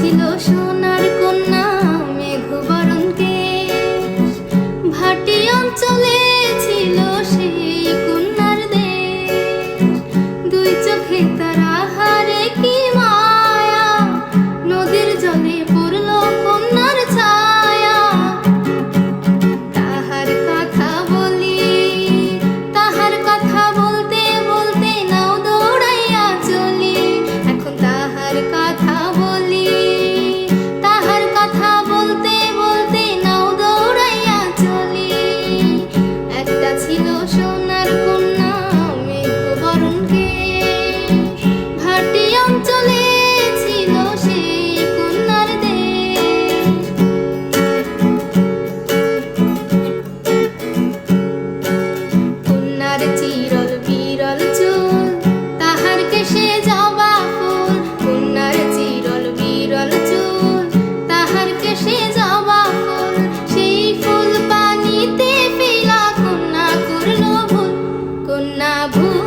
ছিল সোনার কন্যা মেঘবরণ কেশ, ভাটি অঞ্চলে ছিল সেই কন্যার দেশ। দুই চোখে তার আহারে কি মায়া, নদীর জলে পড়ল কন্যার ছায়া। তাহার কথা বলি, তাহার কথা বলতে বলতে নাও দৌড়াইয়া চলি। এখন তাহার কথা বলি, তাহার কথা বলতে বলতে নাও দৌড়াইয়া চলি। একটা ছিল সোনার কন্যা মেঘবরণ কেশ, ভাটি অঞ্চলে ছিল সেই কন্যার দেশ। কন্যার চিরল বিরল চুল, তাহার কেশে জবা ফুল। কন্যার চিরল বিরল চুল, তাহার কেশে জবা ফুল। সেই ফুল পানিতে ফেলা কন্যা করল ভুল, কন্যা ভুল।